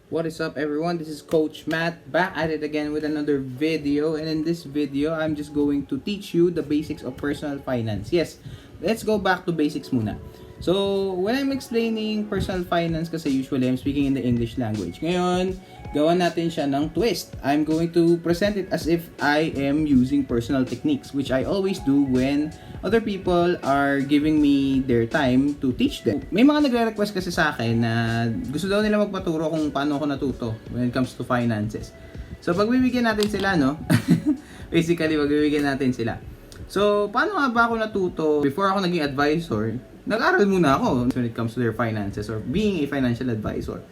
What is up, everyone? This is Coach Matt back at it again with another video, and in this video I'm just going to teach you the basics of personal finance. Yes, let's go back to basics muna. So when I'm explaining personal finance, kasi usually I'm speaking in the English language. Ngayon, gawa natin siya ng twist. I'm going to present it as if I am using personal techniques, which I always do when other people are giving me their time to teach them. May mga nagre-request kasi sa akin na gusto daw nila magpaturo kung paano ako natuto when it comes to finances. So pagbibigyan natin sila, no? Basically, pagbibigyan natin sila. So, paano nga ba ako natuto before ako naging advisor? Nag-aral muna ako when it comes to their finances or being a financial advisor.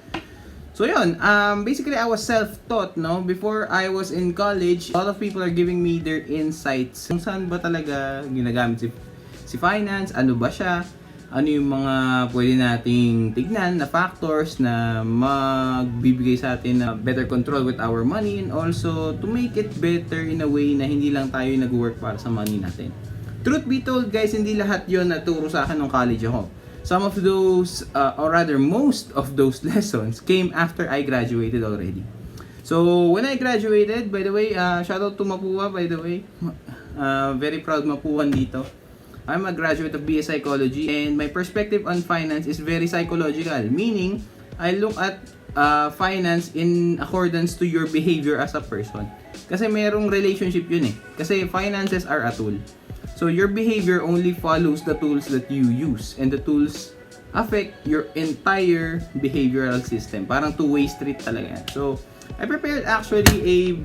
So yun, basically I was self-taught, no? Before I was in college, a lot of people are giving me their insights. Kung saan ba talaga ginagamit si finance, ano ba siya, ano yung mga pwede nating tignan na factors na magbibigay sa atin na better control with our money, and also to make it better in a way na hindi lang tayo nag-work para sa money natin. Truth be told, guys, hindi lahat yon naturo sa akin nung college ako. Some of those, or rather most of those lessons came after I graduated already. So, when I graduated, by the way, shout out to Mapua, by the way. Very proud Mapuan dito. I'm a graduate of BS Psychology, and my perspective on finance is very psychological. Meaning, I look at finance in accordance to your behavior as a person. Kasi merong relationship yun eh. Kasi finances are a tool. So your behavior only follows the tools that you use, and the tools affect your entire behavioral system. Parang two-way street talaga. So I prepared actually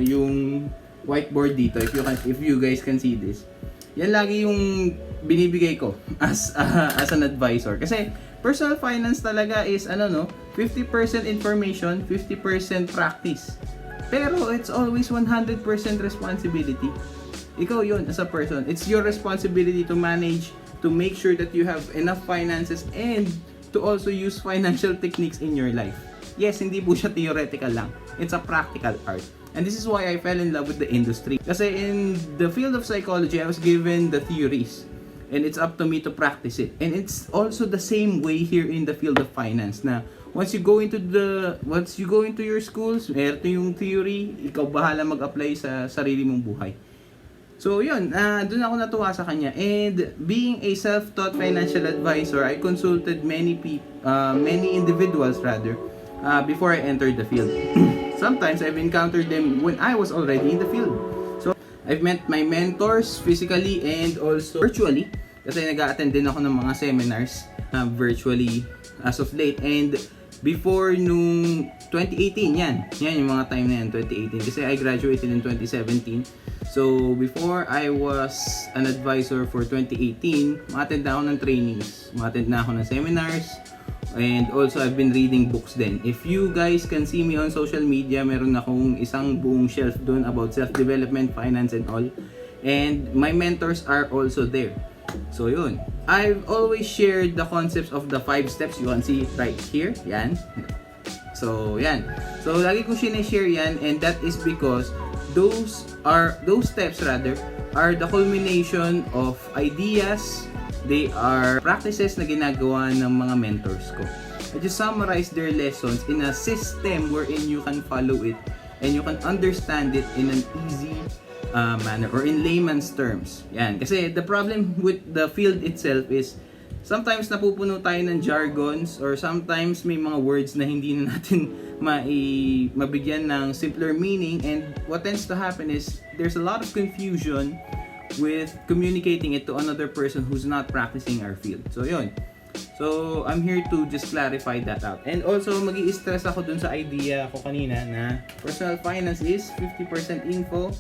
yung whiteboard dito, if you guys can see this. Yan lagi yung binibigay ko as an advisor. Kasi personal finance talaga is 50% information, 50% practice. Pero it's always 100% responsibility. Ikaw yun as a person. It's your responsibility to manage, to make sure that you have enough finances, and to also use financial techniques in your life. Yes, hindi po siya theoretical lang. It's a practical art. And this is why I fell in love with the industry. Kasi in the field of psychology, I was given the theories. And it's up to me to practice it. And it's also the same way here in the field of finance na once you go into your schools, ito yung theory, ikaw bahala mag-apply sa sarili mong buhay. So yun, doon ako natuwa sa kanya. And being a self-taught financial advisor, I consulted many individuals before I entered the field. Sometimes I've encountered them when I was already in the field. So I've met my mentors physically and also virtually, kasi nag-a-attend din ako ng mga seminars virtually as of late. And before nung 2018, yan yung mga time na yan, 2018, kasi I graduated in 2017. So before I was an advisor for 2018, ma-attend na ako ng trainings, ma-attend na ako ng seminars, and also I've been reading books din. If you guys can see me on social media, meron akong isang buong shelf doon about self-development, finance and all. And my mentors are also there. So yun, I've always shared the concepts of the 5 steps. You can see it right here, yan. So yan, so lagi ko sinishare yan, and that is because those steps are the culmination of ideas. They are practices na ginagawa ng mga mentors ko. I just summarize their lessons in a system wherein you can follow it and you can understand it in an easy manner, or in layman's terms. Yan, kasi the problem with the field itself is sometimes napupuno tayo ng jargons, or sometimes may mga words na hindi na natin mabigyan ng simpler meaning, and what tends to happen is there's a lot of confusion with communicating it to another person who's not practicing our field. So yun. So I'm here to just clarify that out. And also magi-stress ako dun sa idea ko kanina na personal finance is 50% info,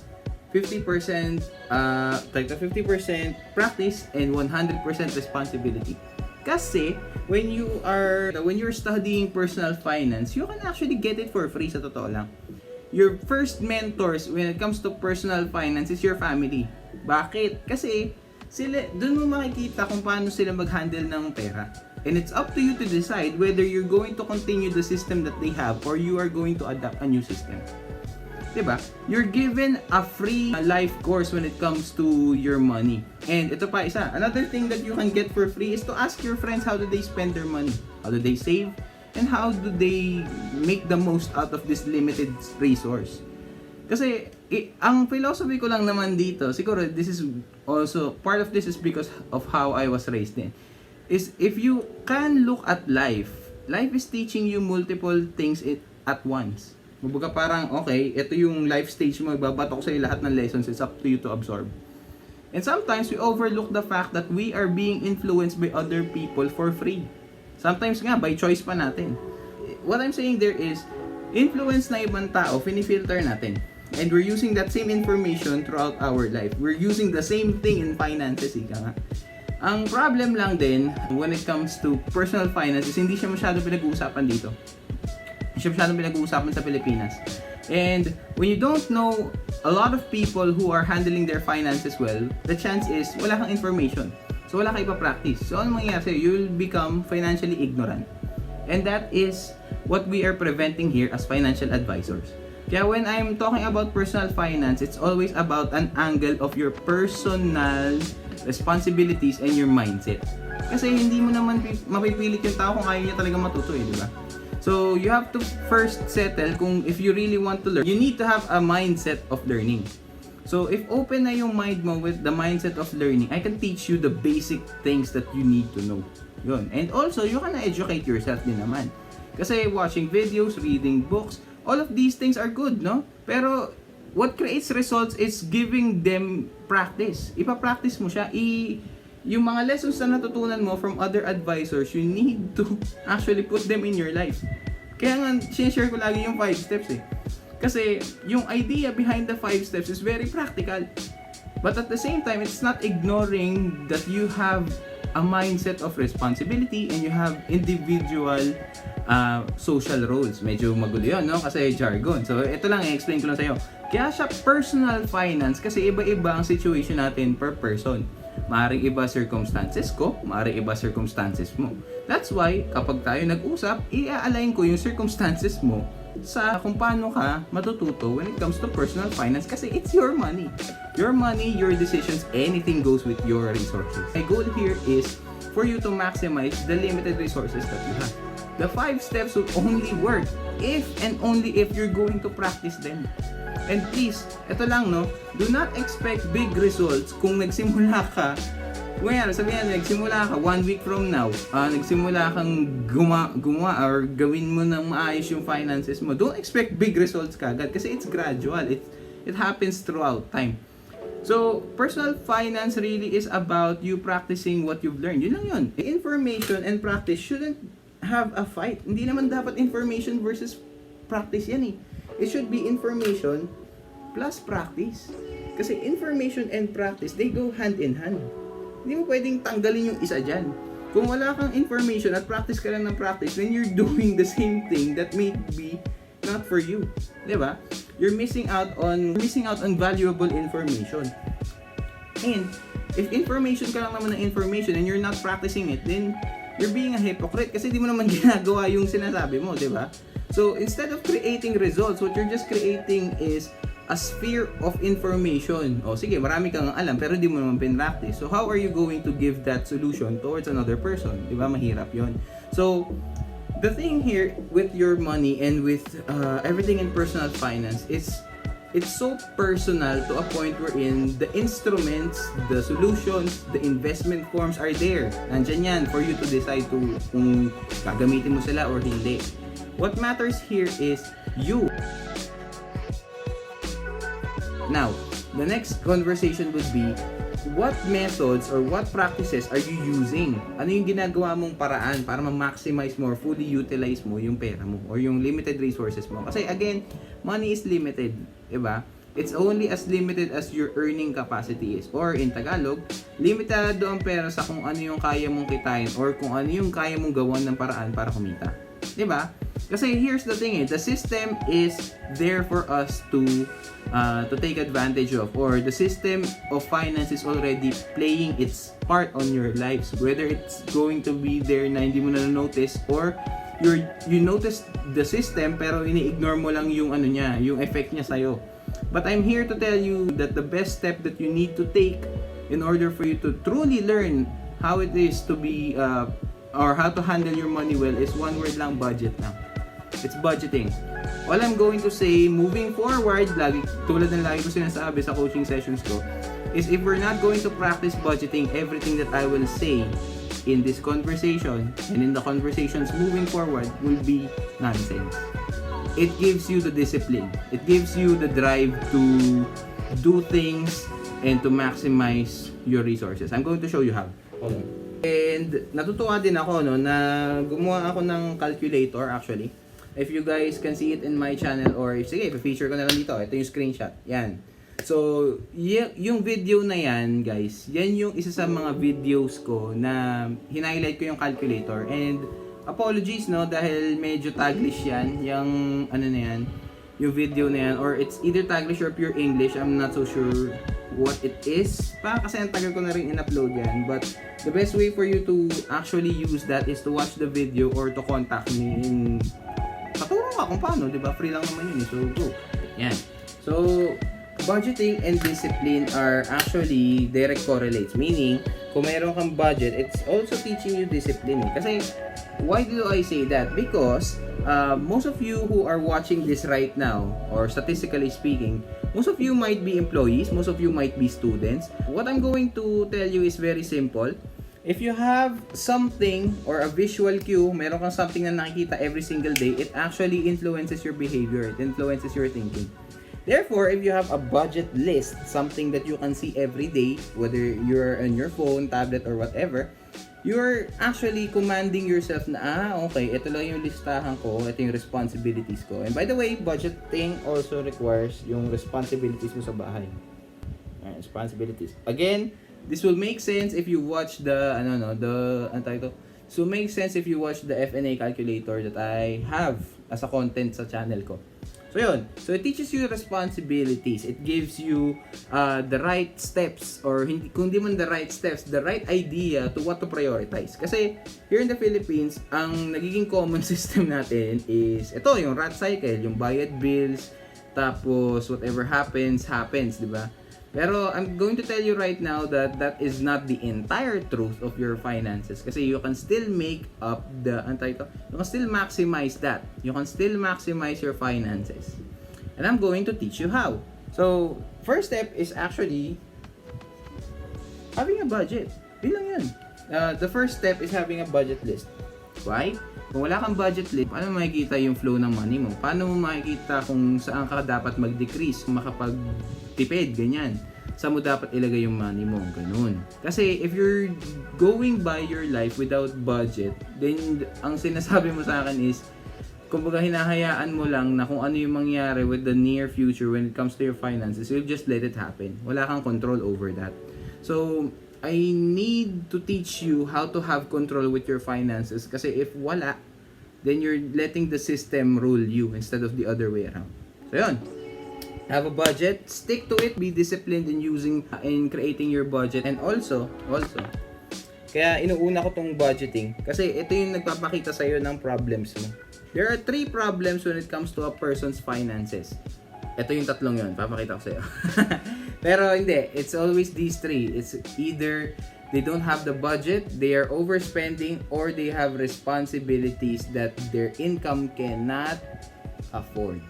50% practice, and 100% responsibility. Kasi when you're studying personal finance, you can actually get it for free, sa totoo lang. Your first mentors when it comes to personal finance is your family. Bakit? Kasi sila, doon mo makikita kung paano sila mag-handle ng pera. And it's up to you to decide whether you're going to continue the system that they have or you are going to adapt a new system. Diba? You're given a free life course when it comes to your money. And ito pa isa, another thing that you can get for free is to ask your friends how do they spend their money. How do they save? and how do they make the most out of this limited resource. Kasi ang philosophy ko lang naman dito, siguro this is also part of this is because of how I was raised din, is if you can look at life is teaching you multiple things at once. Kumbaga parang, okay, ito yung life stage mo, ibabato ko sa'yo lahat ng lessons, it's up to you to absorb. And sometimes we overlook the fact that we are being influenced by other people for free. Sometimes nga, by choice pa natin. What I'm saying there is, influence na ibang tao, finifilter natin. And we're using that same information throughout our life. We're using the same thing in finances, ika nga. Ang problem lang din, when it comes to personal finances, hindi siya masyado pinag-uusapan dito. Hindi siya masyado pinag-uusapan sa Pilipinas. And when you don't know a lot of people who are handling their finances well, the chance is wala kang information. So wala kang ipa-practice. So ano mangyayari sa'yo? You'll become financially ignorant. And that is what we are preventing here as financial advisors. Kaya when I'm talking about personal finance, it's always about an angle of your personal responsibilities and your mindset. Kasi hindi mo naman mapipilit yung tao kung ayaw niya talaga matuto di ba? So you have to first settle kung if you really want to learn, you need to have a mindset of learning. So if open na yung mind mo with the mindset of learning, I can teach you the basic things that you need to know. Yun. And also, you can educate yourself din naman. Kasi watching videos, reading books, all of these things are good, no? Pero what creates results is giving them practice. Ipa-practice mo siya. Yung mga lessons na natutunan mo from other advisors, you need to actually put them in your life. Kaya nga, share ko lagi yung 5 steps Kasi yung idea behind the 5 steps is very practical. But at the same time, it's not ignoring that you have a mindset of responsibility and you have individual social roles. Medyo magulo yun, no? Kasi jargon. So, ito lang, i-explain ko lang sa'yo. Kaya siya personal finance kasi iba-iba ang situation natin per person. Maaring iba circumstances ko, maaring iba circumstances mo. That's why, kapag tayo nag-usap, i-align ko yung circumstances mo sa kung paano ka matututo when it comes to personal finance kasi it's your money. Your money, your decisions, anything goes with your resources. My goal here is for you to maximize the limited resources that you have. The 5 steps will only work if and only if you're going to practice them. And please, ito lang no, do not expect big results kung nagsimula ka. Ngayon, sabihin nagsimula ka 1 week from now, nagsimula kang gumawa or gawin mo ng maayos yung finances mo. Don't expect big results kagad kasi it's gradual. It happens throughout time. So, personal finance really is about you practicing what you've learned. Yun lang yun. Information and practice shouldn't have a fight. Hindi naman dapat information versus practice yan It should be information plus practice. Kasi information and practice, they go hand in hand. Hindi mo pwedeng tanggalin yung isa dyan. Kung wala kang information at practice ka lang ng practice, then you're doing the same thing that may be not for you. Diba? You're missing out on valuable information. And if information ka lang naman ng information and you're not practicing it, then you're being a hypocrite kasi di mo naman ginagawa yung sinasabi mo, diba? So, instead of creating results, what you're just creating is a sphere of information. O sige, marami kang alam pero di mo naman pinractice. So, how are you going to give that solution towards another person? Diba? Mahirap yon. So, the thing here with your money and with everything in personal finance is it's so personal to a point wherein the instruments, the solutions, the investment forms are there. Nandyan yan for you to decide kung gagamitin mo sila or hindi. What matters here is you. Now, the next conversation would be, what methods or what practices are you using? Ano yung ginagawa mong paraan para ma-maximize mo or fully utilize mo yung pera mo or yung limited resources mo? Kasi again, money is limited, diba? It's only as limited as your earning capacity is. Or in Tagalog, limitado ang pera sa kung ano yung kaya mong kitain or kung ano yung kaya mong gawan ng paraan para kumita. Diba? Kasi here's the thing the system is there for us to take advantage of, or the system of finance is already playing its part on your lives, whether it's going to be there na hindi mo na notice or you notice the system pero ini-ignore mo lang yung ano niya, yung effect niya sa'yo. But I'm here to tell you that the best step that you need to take in order for you to truly learn how it is to be or how to handle your money well is one word lang, budget na. It's budgeting. All I'm going to say, moving forward, tulad ng lagi ko sinasabi sa coaching sessions ko, is if we're not going to practice budgeting, everything that I will say in this conversation and in the conversations moving forward will be nonsense. It gives you the discipline. It gives you the drive to do things and to maximize your resources. I'm going to show you how. Hold on. And natutuwa din ako na gumawa ako ng calculator actually. If you guys can see it in my channel or sige, i-feature ko na lang dito. Ito yung screenshot. Yan. So, yung video na yan, guys, yan yung isa sa mga videos ko na hinighlight ko yung calculator. And apologies, no, dahil medyo Taglish yan, yung ano na yan, yung video na yan, or it's either Taglish or pure English. I'm not so sure what it is. Kasi ang tagal ko na rin in-upload yan. But the best way for you to actually use that is to watch the video or to contact me in paturo ka kung paano, di ba? Free lang naman yun. So, go. Yan. So, budgeting and discipline are actually direct correlates. Meaning, kung meron kang budget, it's also teaching you discipline. Kasi, why do I say that? Because, most of you who are watching this right now, or statistically speaking, most of you might be employees, most of you might be students. What I'm going to tell you is very simple. If you have something or a visual cue, meron kang something na nakikita every single day, it actually influences your behavior, it influences your thinking. Therefore, if you have a budget list, something that you can see every day, whether you're on your phone, tablet, or whatever, you're actually commanding yourself na, okay, ito lang yung listahan ko, ito yung responsibilities ko. And by the way, budgeting also requires yung responsibilities mo sa bahay. Responsibilities. Again, this will make sense if you watch the Untitled. So make sense if you watch the F&A calculator that I have as a content sa channel ko. So yun. So it teaches you responsibilities. It gives you the right steps, or hindi, kung di man the right steps, the right idea to what to prioritize. Kasi here in the Philippines, ang nagiging common system natin is ito, yung rat cycle, yung bayad bills, tapos whatever happens, di ba? Pero I'm going to tell you right now that that is not the entire truth of your finances. Kasi you can still make up you can still maximize that. You can still maximize your finances. And I'm going to teach you how. So, first step is actually having a budget. Yun lang yun. The first step is having a budget list. Why? Kung wala kang budget list, paano makikita yung flow ng money mo? Paano mo makikita kung saan ka dapat mag-decrease, makapag-tipid, ganyan? Saan mo dapat ilagay yung money mo? Ganun. Kasi if you're going by your life without budget, then ang sinasabi mo sa akin is, kumbaga hinahayaan mo lang na kung ano yung mangyari with the near future when it comes to your finances, you'll just let it happen. Wala kang control over that. So, I need to teach you how to have control with your finances, kasi if wala, then you're letting the system rule you instead of the other way around. So yun, have a budget, stick to it, be disciplined in creating your budget, and also kaya inuuna ko tong budgeting kasi ito yung nagpapakita sa iyo ng problems mo. There are 3 problems when it comes to a person's finances. Ito yung tatlong yun, papakita ko sa iyo. Pero hindi, it's always these 3. It's either they don't have the budget, they are overspending, or they have responsibilities that their income cannot afford.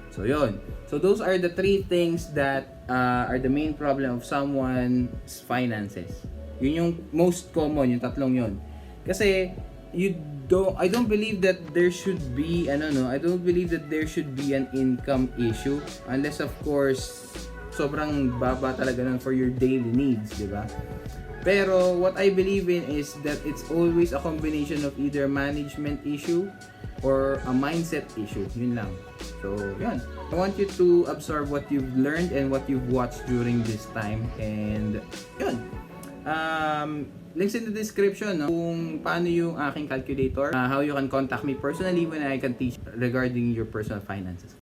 So yun. So those are the 3 things that are the main problem of someone's finances. Yun yung most common, yung tatlong yun. Kasi I don't believe that there should be an income issue unless of course sobrang baba talaga nun for your daily needs, di ba? Pero what I believe in is that it's always a combination of either management issue or a mindset issue. Yun lang. So, yun. I want you to absorb what you've learned and what you've watched during this time. And, yun. Links in the description, no? Kung paano yung aking calculator, how you can contact me personally when I can teach regarding your personal finances.